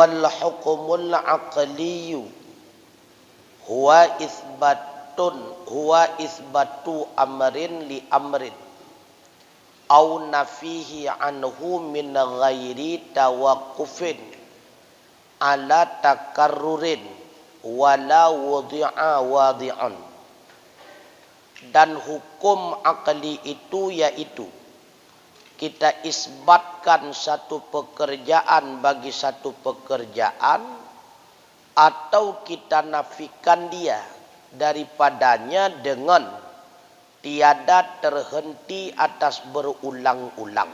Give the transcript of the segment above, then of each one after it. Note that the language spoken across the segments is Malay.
wal hukumul aqliyu huwa isbatu amrin li amrin au nafihi anhu min ghairi tawaqqufin ala takarrurin wala wadi'a wadi'an. Dan hukum akli itu yaitu kita isbatkan satu pekerjaan bagi satu pekerjaan atau kita nafikan dia daripadanya dengan tiada terhenti atas berulang-ulang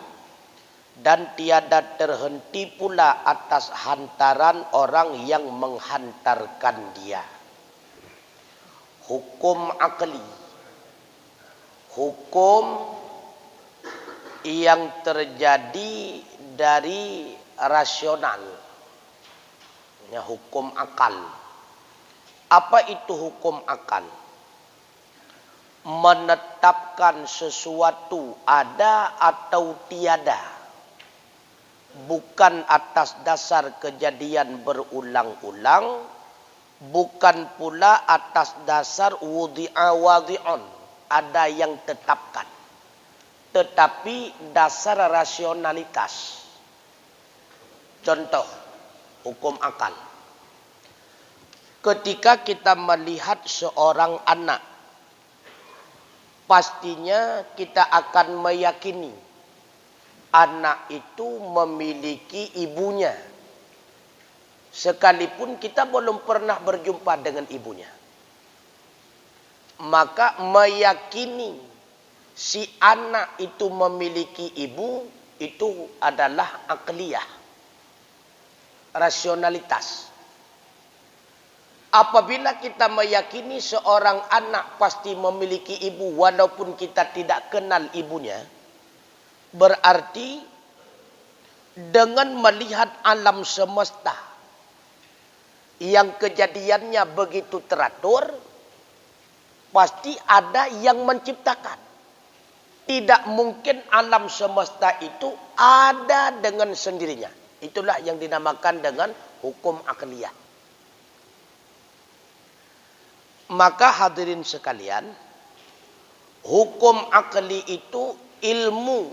dan tiada terhenti pula atas hantaran orang yang menghantarkan dia. Hukum akli, hukum yang terjadi dari rasional, ya, hukum akal. Apa itu hukum akal? Menetapkan sesuatu ada atau tiada, bukan atas dasar kejadian berulang-ulang, bukan pula atas dasar wudi'a wadi'un, ada yang tetapkan, tetapi dasar rasionalitas. Contoh hukum akal. Ketika kita melihat seorang anak, pastinya kita akan meyakini anak itu memiliki ibunya, sekalipun kita belum pernah berjumpa dengan ibunya. Maka meyakini si anak itu memiliki ibu itu adalah akliyah, rasionalitas. Apabila kita meyakini seorang anak pasti memiliki ibu walaupun kita tidak kenal ibunya, berarti dengan melihat alam semesta yang kejadiannya begitu teratur, pasti ada yang menciptakan. Tidak mungkin alam semesta itu ada dengan sendirinya. Itulah yang dinamakan dengan hukum akliyah. Maka hadirin sekalian, hukum akli itu ilmu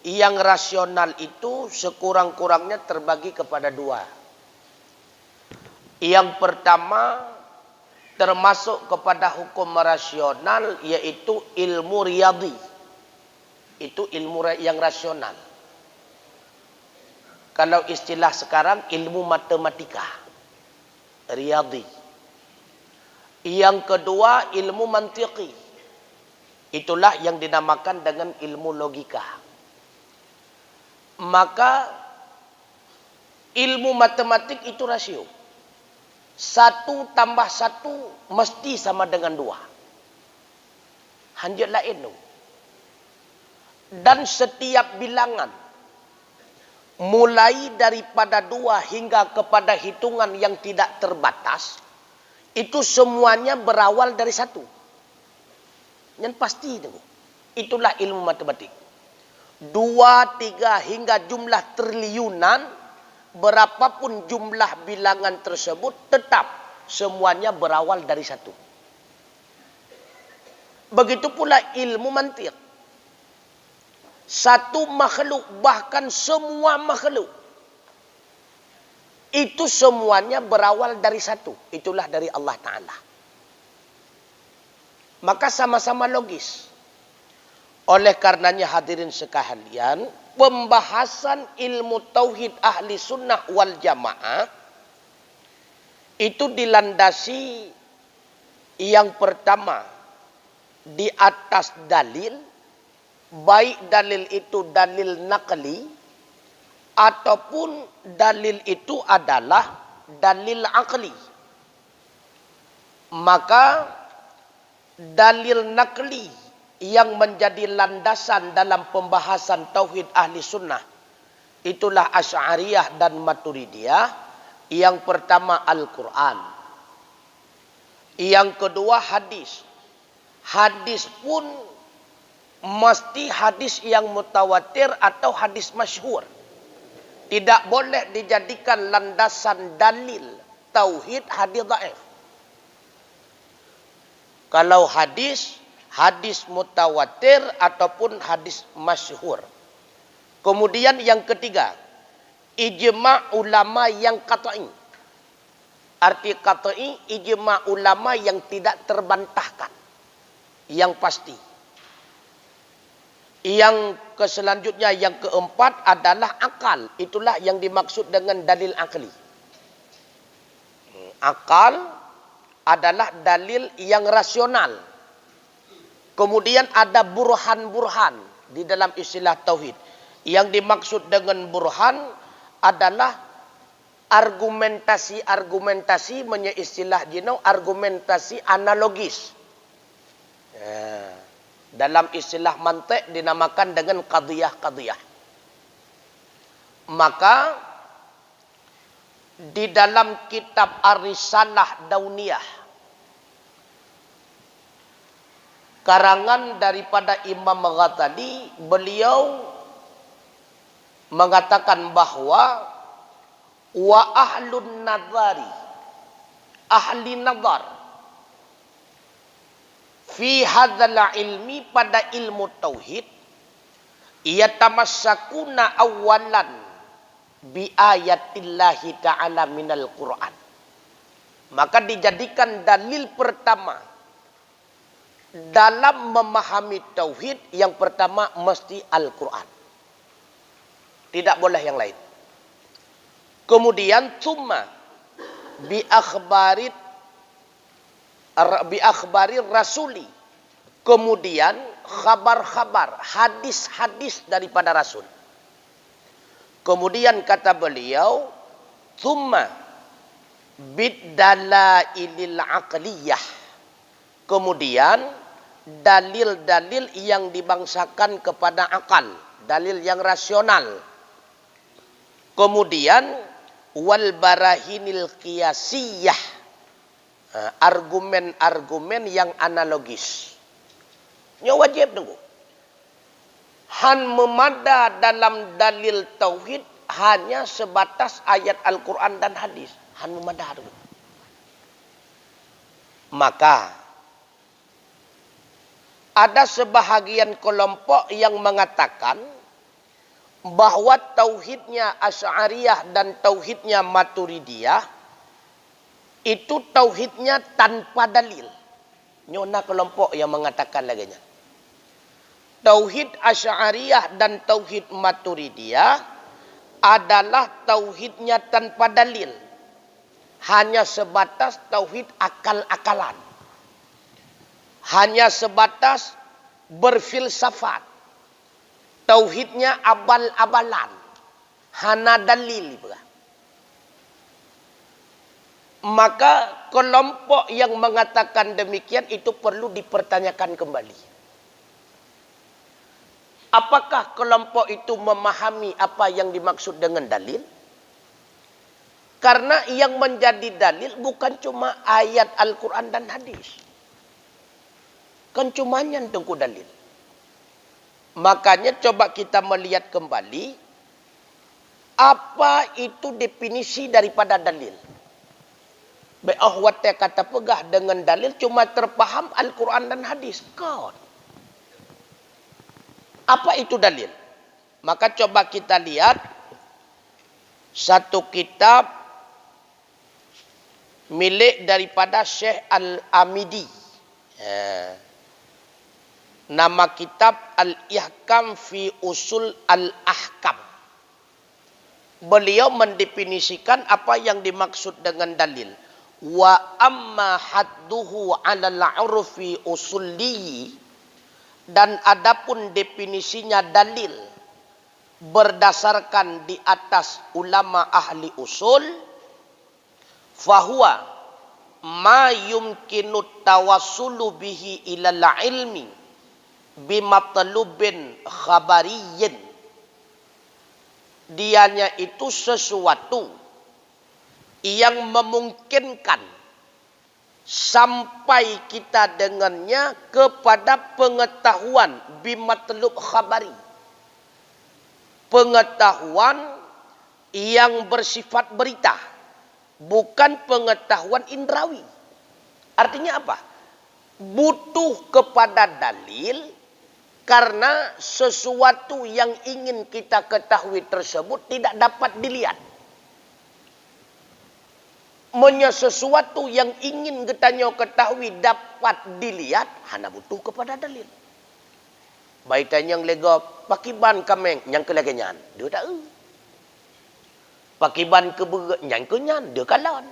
yang rasional itu sekurang-kurangnya terbagi kepada dua. Yang pertama termasuk kepada hukum rasional yaitu ilmu riyadhi. Itu ilmu yang rasional. Kalau istilah sekarang ilmu matematika, riyadhi. Yang kedua ilmu mantiqi. Itulah yang dinamakan dengan ilmu logika. Maka ilmu matematik itu rasio. 1 tambah 1 mesti sama dengan 2. Hanjutlah itu. Dan setiap bilangan mulai daripada 2 hingga kepada hitungan yang tidak terbatas, itu semuanya berawal dari 1. Yang pasti itu. Itulah ilmu matematik. 2, 3 hingga jumlah triliunan, berapapun jumlah bilangan tersebut, tetap semuanya berawal dari 1. Begitu pula ilmu mantiq. 1 makhluk, bahkan semua makhluk, itu semuanya berawal dari 1. Itulah dari Allah Ta'ala. Maka sama-sama logis. Oleh karenanya hadirin sekalian, pembahasan ilmu tauhid ahli sunnah wal jamaah itu dilandasi yang pertama di atas dalil, baik dalil itu dalil naqli ataupun dalil itu adalah dalil akli. Maka dalil naqli yang menjadi landasan dalam pembahasan tauhid ahli sunnah itulah Asy'ariyah dan Maturidiyah. Yang pertama Al-Quran, yang kedua hadis. Hadis pun mesti hadis yang mutawatir atau hadis masyhur. Tidak boleh dijadikan landasan dalil tauhid hadis dhaif. Kalau hadis, hadis mutawatir ataupun hadis masyhur. Kemudian yang ketiga, ijma' ulama yang qat'i. Arti qat'i, ijma' ulama yang tidak terbantahkan. Yang pasti. Yang selanjutnya, yang keempat adalah akal. Itulah yang dimaksud dengan dalil akli. Akal adalah dalil yang rasional. Kemudian ada burhan-burhan di dalam istilah tauhid. Yang dimaksud dengan burhan adalah argumentasi-argumentasi, istilah jino argumentasi analogis. Dalam istilah mantik dinamakan dengan qadiyah-qadiyah. Maka di dalam kitab Ar-Risalah Dauniyah, karangan daripada Imam Ghazali, beliau mengatakan bahwa wa ahlun nadhari, ahli nazar, fi hadzal ilmi, pada ilmu tauhid, yatamassakuna awalan bi ayatillahi ta'ala minal Qur'an. Maka dijadikan dalil pertama dalam memahami tauhid, yang pertama mesti Al-Quran. Tidak boleh yang lain. Kemudian tsumma bi akhbari rasuli. Kemudian khabar-khabar, hadis-hadis daripada Rasul. Kemudian kata beliau, tsumma bid-dalailil aqliyah. Kemudian dalil-dalil yang dibangsakan kepada akal, dalil yang rasional. Kemudian wal barahinil qiyasiyah, argumen-argumen yang analogis. Ini wajib tunggu. Han memada dalam dalil tauhid hanya sebatas ayat Al-Quran dan hadis. Han memada dulu. Maka ada sebahagian kelompok yang mengatakan bahwa tauhidnya Asy'ariyah dan tauhidnya Maturidiyah itu tauhidnya tanpa dalil. Nyona kelompok yang mengatakan laginya. Tauhid Asy'ariyah dan tauhid Maturidiyah adalah tauhidnya tanpa dalil. Hanya sebatas tauhid akal-akalan. Hanya sebatas berfilsafat. Tauhidnya abal-abalan. Hana dalil. Maka kelompok yang mengatakan demikian itu perlu dipertanyakan kembali. Apakah kelompok itu memahami apa yang dimaksud dengan dalil? Karena yang menjadi dalil bukan cuma ayat Al-Quran dan hadis. Kan cuma yang tengku dalil. Makanya coba kita melihat kembali apa itu definisi daripada dalil. Be'ahwatnya kata pegah dengan dalil cuma terpaham Al-Quran dan hadis. God. Apa itu dalil? Maka coba kita lihat satu kitab milik daripada Syekh Al-Amidi. Nama kitab Al-Ihkam fi Usul Al-Ahkam. Beliau mendefinisikan apa yang dimaksud dengan dalil. Wa amma hadduhu 'alal 'urfi usulli, dan adapun definisinya dalil berdasarkan di atas ulama ahli usul, fahuwa ma yumkinu tawassulu bihi ilal ilmi bimatlubin khabariyin. Dianya itu sesuatu yang memungkinkan sampai kita dengannya kepada pengetahuan bimatlub khabari. Pengetahuan yang bersifat berita, bukan pengetahuan indrawi. Artinya apa? Butuh kepada dalil karena sesuatu yang ingin kita ketahui tersebut tidak dapat dilihat. Sesuatu yang ingin kita ketahui dapat dilihat, hanya butuh kepada dalil. Baitan yang lega pakiban kameng yang kelegenyan, dia tak. Pakiban keberenyan kenyan, dia kalan.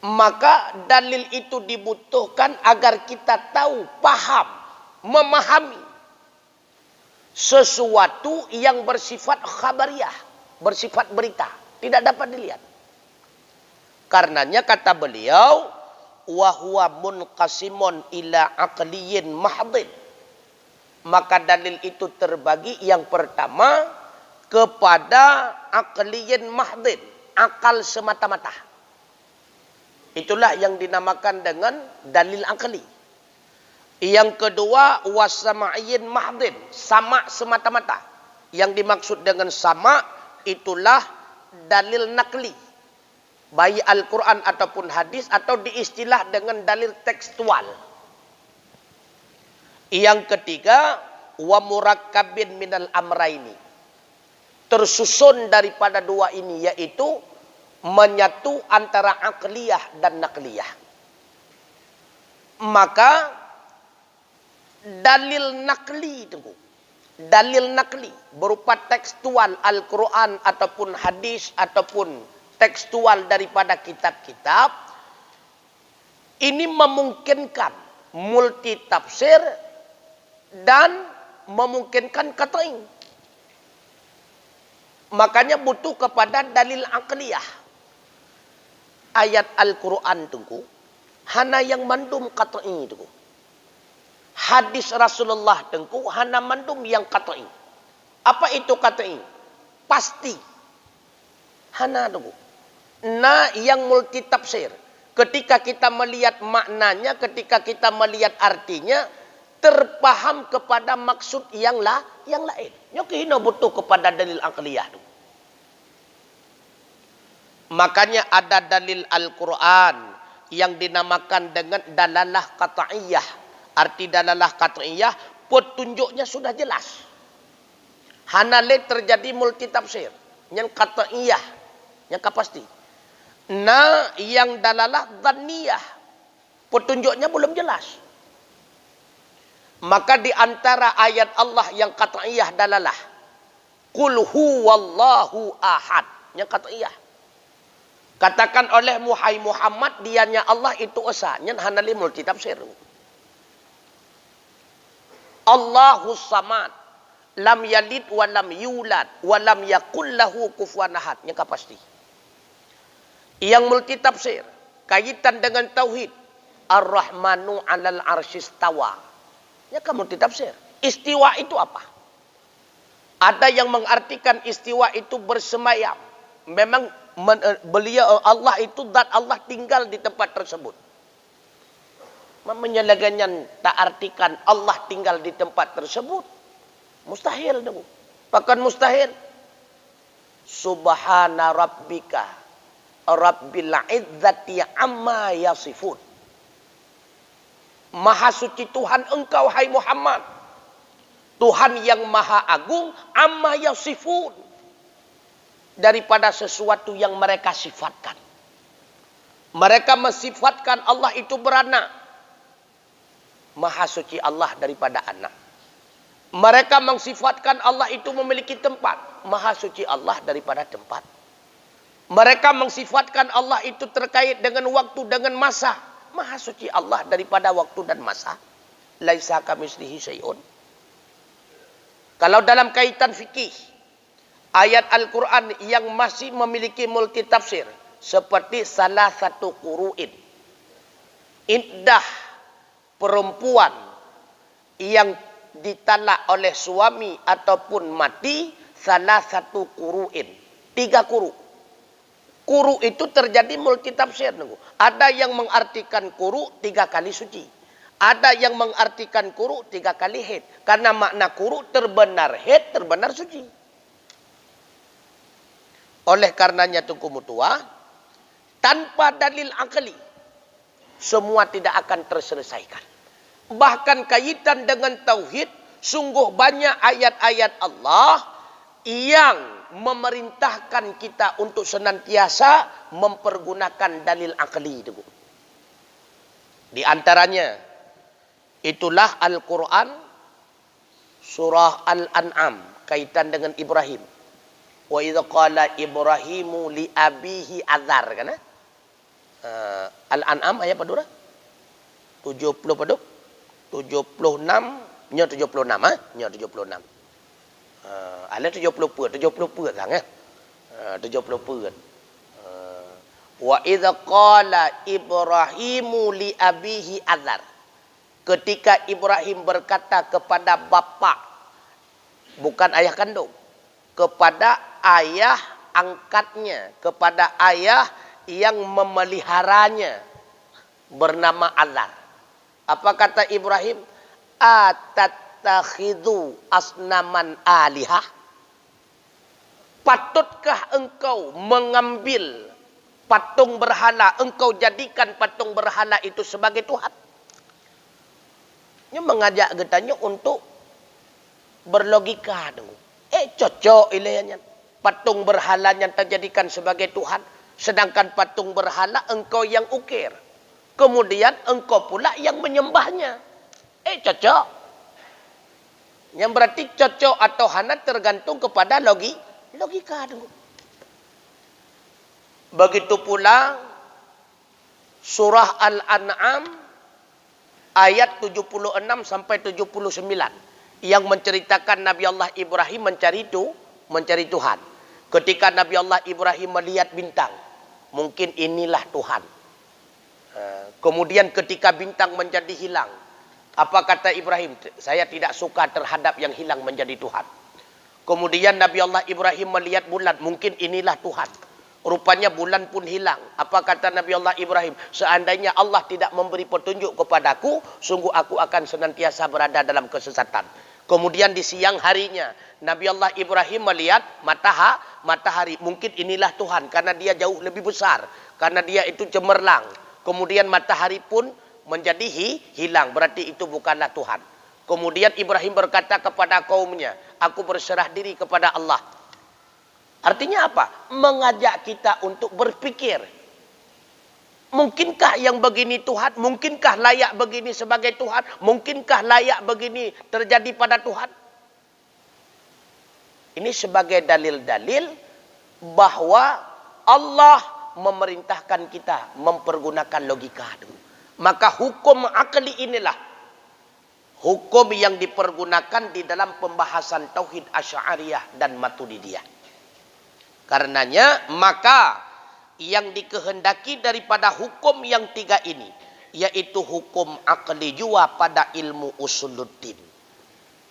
Maka dalil itu dibutuhkan agar kita tahu, paham, memahami sesuatu yang bersifat khabariyah, bersifat berita, tidak dapat dilihat. Karenanya kata beliau, wa huwa munqasimun ila aqliyin mahdhin. Maka dalil itu terbagi yang pertama kepada aqliyin mahdhin, akal semata-mata. Itulah yang dinamakan dengan dalil akli. Yang kedua wasama'iyyin mahdhin, sama semata-mata. Yang dimaksud dengan sama itulah dalil nakli. Baik Al-Quran ataupun hadis, atau diistilah dengan dalil tekstual. Yang ketiga, wa murakkabin minal amraini. Tersusun daripada dua ini, yaitu menyatu antara akliyah dan nakliyah. Maka dalil nakli itu, dalil nakli berupa tekstual Al-Quran ataupun hadis ataupun tekstual daripada kitab-kitab, ini memungkinkan multi tafsir dan memungkinkan qat'i. Makanya butuh kepada dalil akliyah. Ayat Al-Quran tunggu, hana yang mandum qat'i tunggu. Hadis Rasulullah tunggu, hana mandum yang qat'i. Apa itu qat'i? Pasti. Hana tunggu. Nah, yang multi tafsir. Ketika kita melihat maknanya, ketika kita melihat artinya, terpaham kepada maksud yang lain. Nyokino butuh kepada dalil akliyah. Makanya ada dalil Al-Quran yang dinamakan dengan dalalah qat'iyah. Arti dalalah qat'iyah, petunjuknya sudah jelas. Hanale terjadi multi tafsir. Yang qat'iyah, yang pasti. Nah, yang dalalah dhanniyah, petunjuknya belum jelas. Maka di antara ayat Allah yang qat'iyah dalalah, qul huwallahu ahad, yang qat'iyah. Katakan oleh Muhammad, dianya Allah itu esa, yang hanali multi tafsir. Allahus samad, lam yalid wa lam yulad wa lam yakul lahu kufuwan ahad, yang pasti. Yang multi tafsir kaitan dengan tauhid, Ar-Rahmanu 'alal arsyistawa. Ya kan multi tafsir. Istiwa itu apa? Ada yang mengartikan istiwa itu bersemayam. Memang beliau Allah itu zat Allah tinggal di tempat tersebut. Menyelagannya tak artikan Allah tinggal di tempat tersebut. Mustahil dong. Bahkan mustahil. Subhana rabbika Rabbil izzati amma yasifun. Maha suci Tuhan engkau, hai Muhammad. Tuhan yang maha agung, amma yasifun. Daripada sesuatu yang mereka sifatkan. Mereka mensifatkan Allah itu beranak. Maha suci Allah daripada anak. Mereka mensifatkan Allah itu memiliki tempat. Maha suci Allah daripada tempat. Mereka mensifatkan Allah itu terkait dengan waktu, dengan masa. Maha suci Allah daripada waktu dan masa. Laisa kamitslihi syai'un. Kalau dalam kaitan fikih, ayat Al-Quran yang masih memiliki multi tafsir, seperti salah satu qur'in. Iddah perempuan yang ditalak oleh suami ataupun mati, salah satu qur'in. 3 quru'. Quru itu terjadi multi tafsir. Ada yang mengartikan quru 3 kali suci. Ada yang mengartikan quru 3 kali haid. Karena makna quru terbenar haid, terbenar suci. Oleh karenanya Tunku Mutua, tanpa dalil akli, semua tidak akan terselesaikan. Bahkan kaitan dengan tauhid, sungguh banyak ayat-ayat Allah yang memerintahkan kita untuk senantiasa mempergunakan dalil akli itu. Di antaranya, itulah Al-Quran, surah Al-An'am, kaitan dengan Ibrahim. Wa idza qala Ibrahimu li abihi azar, kan? Al-An'am ayat pada 70 pada 76 nya 76 nya 76. Ala 70 pun sang 70 pun. Wa idza qala Ibrahimu li abihi azar. Ketika Ibrahim berkata kepada bapa, bukan ayah kandung, kepada ayah angkatnya, kepada ayah yang memeliharanya bernama Azar. Apa kata Ibrahim? Atattakhidhu asnaman alihah? Patutkah engkau mengambil patung berhala, engkau jadikan patung berhala itu sebagai Tuhan? Ini mengajak getanya untuk berlogika dulu. Cocok ilahnya. Patung berhala yang terjadikan sebagai Tuhan. Sedangkan patung berhala engkau yang ukir. Kemudian engkau pula yang menyembahnya. Cocok. Yang berarti cocok atau hana tergantung kepada logika dulu. Begitu pula surah Al-An'am ayat 76 sampai 79 yang menceritakan Nabi Allah Ibrahim mencari Tuhan. Ketika Nabi Allah Ibrahim melihat bintang, mungkin inilah Tuhan. Kemudian ketika bintang menjadi hilang, apa kata Ibrahim? Saya tidak suka terhadap yang hilang menjadi Tuhan. Kemudian Nabi Allah Ibrahim melihat bulan, mungkin inilah Tuhan. Rupanya bulan pun hilang. Apa kata Nabi Allah Ibrahim? Seandainya Allah tidak memberi petunjuk kepadaku, sungguh aku akan senantiasa berada dalam kesesatan. Kemudian di siang harinya, Nabi Allah Ibrahim melihat matahari. Mungkin inilah Tuhan, karena dia jauh lebih besar. Karena dia itu cemerlang. Kemudian matahari pun menjadi hilang. Berarti itu bukanlah Tuhan. Kemudian Ibrahim berkata kepada kaumnya, aku berserah diri kepada Allah. Artinya apa? Mengajak kita untuk berpikir. Mungkinkah yang begini Tuhan? Mungkinkah layak begini sebagai Tuhan? Mungkinkah layak begini terjadi pada Tuhan? Ini sebagai dalil-dalil bahwa Allah memerintahkan kita mempergunakan logika. Maka hukum akli inilah hukum yang dipergunakan di dalam pembahasan Tauhid Asy'ariyah dan Maturidiyah. Karenanya maka yang dikehendaki daripada hukum yang tiga ini, yaitu hukum akli jua pada ilmu usuluddin.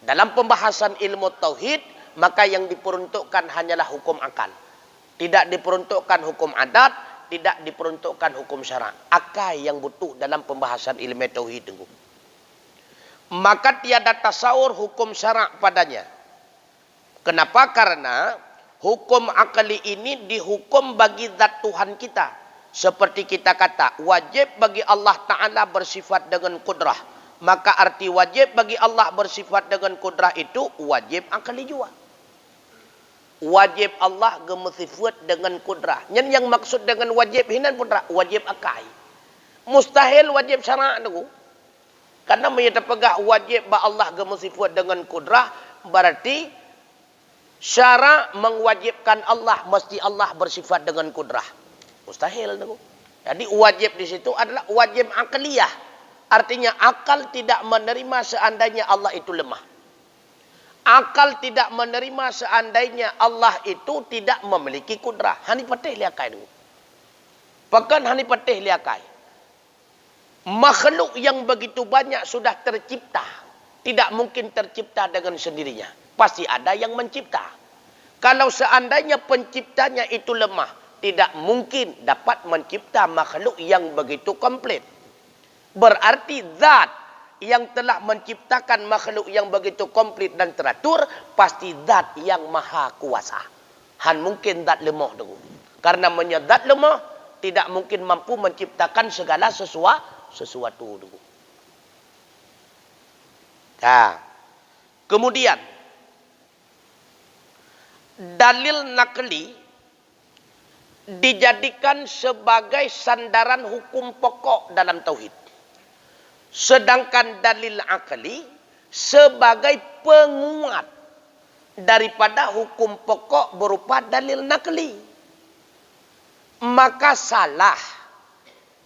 Dalam pembahasan ilmu tauhid, maka yang diperuntukkan hanyalah hukum akal. Tidak diperuntukkan hukum adat, tidak diperuntukkan hukum syarak. Akal yang butuh dalam pembahasan ilmu tauhid. Maka tiada tasawur hukum syarak padanya. Kenapa? Karena hukum akali ini dihukum bagi zat Tuhan kita. Seperti kita kata, wajib bagi Allah Ta'ala bersifat dengan kudrah. Maka arti wajib bagi Allah bersifat dengan kudrah itu wajib akali juga. Wajib Allah gemersifat dengan kudrah. Yang maksud dengan wajib hinan putra, wajib akai. Mustahil wajib syarak tu. Karena menyata pegah wajib ba Allah gemersifat dengan kudrah, berarti syarak mewajibkan Allah, mesti Allah bersifat dengan kudrah. Mustahil. Jadi wajib di situ adalah wajib akliyah. Artinya akal tidak menerima seandainya Allah itu lemah. Akal tidak menerima seandainya Allah itu tidak memiliki kudrah. Hani patih liakai dulu. Bahkan hani patih liakai. Makhluk yang begitu banyak sudah tercipta. Tidak mungkin tercipta dengan sendirinya. Pasti ada yang mencipta. Kalau seandainya penciptanya itu lemah, tidak mungkin dapat mencipta makhluk yang begitu komplit. Berarti zat yang telah menciptakan makhluk yang begitu komplit dan teratur, pasti zat yang maha kuasa. Han mungkin zat lemah tu. Karena zat lemah tidak mungkin mampu menciptakan segala sesuatu tu. Nah, kemudian dalil nakli dijadikan sebagai sandaran hukum pokok dalam tauhid. Sedangkan dalil akli sebagai penguat daripada hukum pokok berupa dalil nakli. Maka salah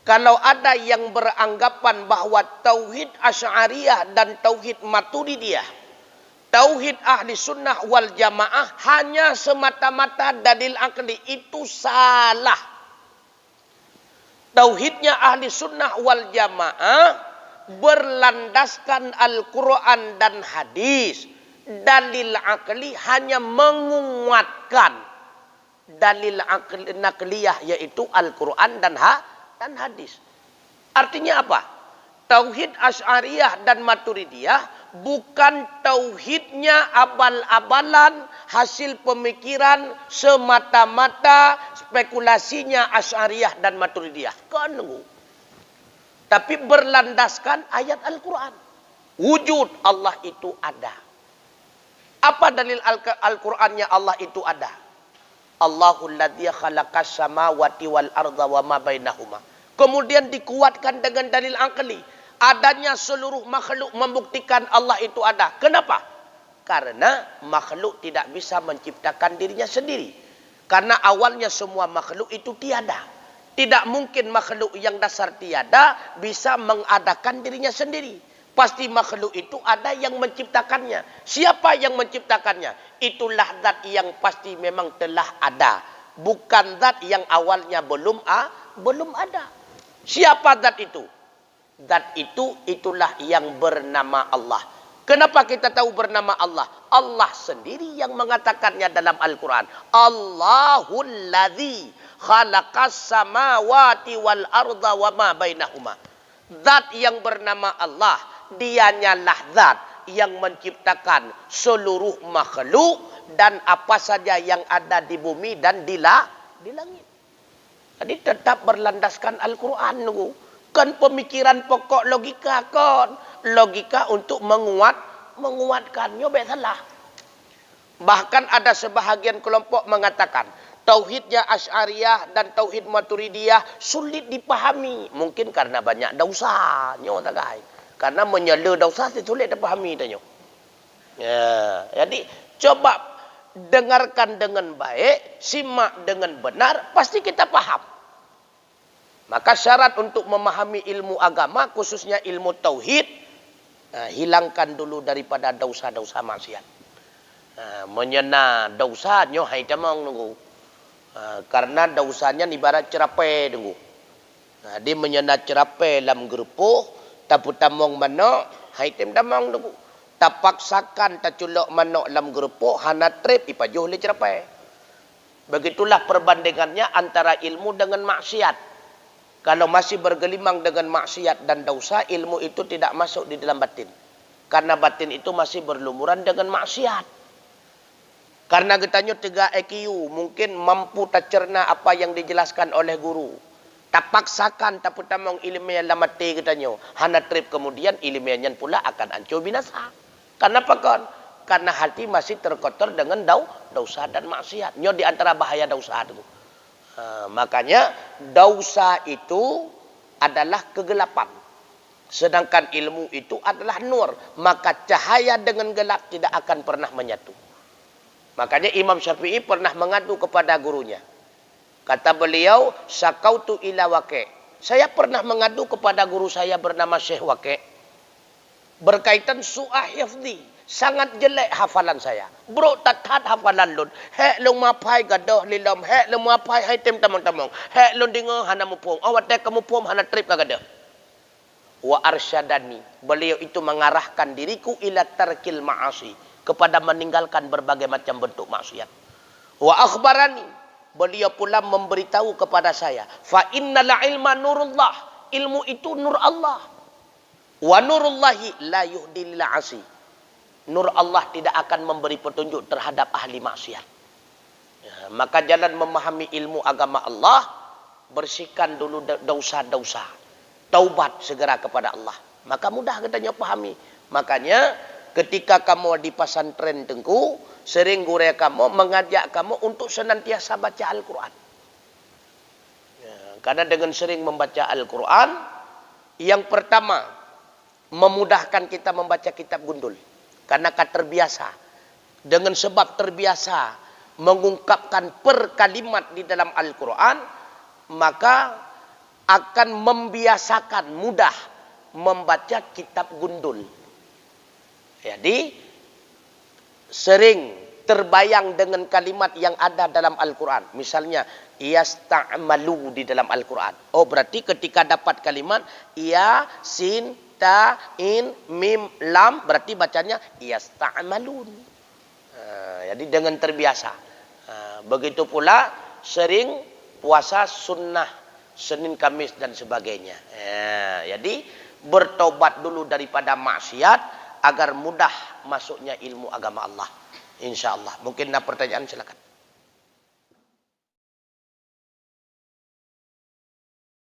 kalau ada yang beranggapan bahawa tauhid Asy'ariyah dan tauhid Maturidiyah, tauhid ahli sunnah wal jamaah hanya semata-mata dalil akli. Itu salah. Tauhidnya ahli sunnah wal jamaah berlandaskan Al-Quran dan hadis. Dalil akli hanya menguatkan dalil akli nakliyah, yaitu Al-Quran dan hadis. Artinya apa? Tauhid Asy'ariyah dan Maturidiyah bukan tauhidnya abal-abalan, hasil pemikiran semata-mata spekulasinya Asy'ariyah dan Maturidiyah. Kan? Tapi berlandaskan ayat Al-Quran. Wujud Allah itu ada. Apa dalil Al-Qurannya Allah itu ada? Allahul ladzi khalaqas samawati wal arda wa ma bainahuma. Kemudian dikuatkan dengan dalil akli. Adanya seluruh makhluk membuktikan Allah itu ada. Kenapa? Karena makhluk tidak bisa menciptakan dirinya sendiri. Karena awalnya semua makhluk itu tiada. Tidak mungkin makhluk yang dasar tiada bisa mengadakan dirinya sendiri. Pasti makhluk itu ada yang menciptakannya. Siapa yang menciptakannya? Itulah zat yang pasti memang telah ada. Bukan zat yang awalnya belum ada. Siapa zat itu? Zat itu itulah yang bernama Allah. Kenapa kita tahu bernama Allah? Allah sendiri yang mengatakannya dalam Al-Quran. Allahul ladzi khalaqas samawati wal arda wa ma bainahuma. Zat yang bernama Allah, dianyalah zat yang menciptakan seluruh makhluk dan apa saja yang ada di bumi dan di langit. Jadi tetap berlandaskan Al-Quran. Kan pemikiran pokok logika kan. Logika untuk menguatkan. Nyoba salah. Bahkan ada sebahagian kelompok mengatakan tauhidnya Asy'ariyah dan tauhid Maturidiyah sulit dipahami. Mungkin karena banyak dosa. Karena menyela dosa sulit dipahami. Ya, jadi coba dengarkan dengan baik, simak dengan benar, pasti kita paham. Maka syarat untuk memahami ilmu agama, khususnya ilmu tauhid, hilangkan dulu daripada dosa-dosa maksiat. Menyena dosanya hai tamang nunggu. Karena dosanya ibarat cerape nunggu. Dia menyena cerape dalam gerupuh, tapu tamang manok, hai tamang nunggu. Tapaksakan taculok manok dalam gerupuh, hana trip ipajuh le cerape. Begitulah perbandingannya antara ilmu dengan maksiat. Kalau masih bergelimang dengan maksiat dan dosa, ilmu itu tidak masuk di dalam batin. Karena batin itu masih berlumuran dengan maksiat. Karena getanya 3 EQ, mungkin mampu tak cerna apa yang dijelaskan oleh guru. Tak paksakan, tak putamong ilmiah dalam mati getanya. Hana trip kemudian ilmiahnya pula akan hancur binasa. Kenapa kan? Karena hati masih terkotor dengan dosa dan maksiat. Nyo di antara bahaya dosa itu. Makanya dosa itu adalah kegelapan. Sedangkan ilmu itu adalah nur. Maka cahaya dengan gelap tidak akan pernah menyatu. Makanya Imam Syafi'i pernah mengadu kepada gurunya. Kata beliau, sakautu ila Waqi'. Saya pernah mengadu kepada guru saya bernama Syekh Waqi'. Berkaitan su'ah hifzi. Sangat jelek hafalan saya. Bro tatat hafalan lun. Hek lu mapai gadoh lilom. Hek lu mapai hai tem tamang-tamang. Hek lu dengar hana mupung. Awat dek kamu pum hana trip kagadoh. Wa arsyadani. Beliau itu mengarahkan diriku ila tarkil ma'asi. Kepada meninggalkan berbagai macam bentuk maksiat. Wa akhbarani. Beliau pula memberitahu kepada saya. Fa innal ilma nurullah. Ilmu itu nur Allah. Wa nurullahi la yuhdi lil 'asi. Nur Allah tidak akan memberi petunjuk terhadap ahli maksiat. Ya, maka jalan memahami ilmu agama Allah, bersihkan dulu dosa-dosa. Taubat segera kepada Allah. Maka mudah katanya pahami. Makanya ketika kamu di pesantren Tengku, sering guru kamu mengajak kamu untuk senantiasa baca Al-Quran. Ya, karena dengan sering membaca Al-Quran, yang pertama, memudahkan kita membaca kitab gundul. Karena terbiasa. Dengan sebab terbiasa mengungkapkan per kalimat di dalam Al-Quran, maka akan membiasakan mudah membaca kitab gundul. Jadi sering terbayang dengan kalimat yang ada dalam Al-Quran. Misalnya, yasta'malu di dalam Al-Quran. Oh, berarti ketika dapat kalimat ya, sin, ta, in, mim, lam, berarti bacanya yasta'malun. Jadi dengan terbiasa. Begitu pula sering puasa sunnah Senin, Kamis dan sebagainya. Jadi bertobat dulu daripada maksiat agar mudah masuknya ilmu agama Allah. Insya Allah. Mungkin ada pertanyaan, silakan.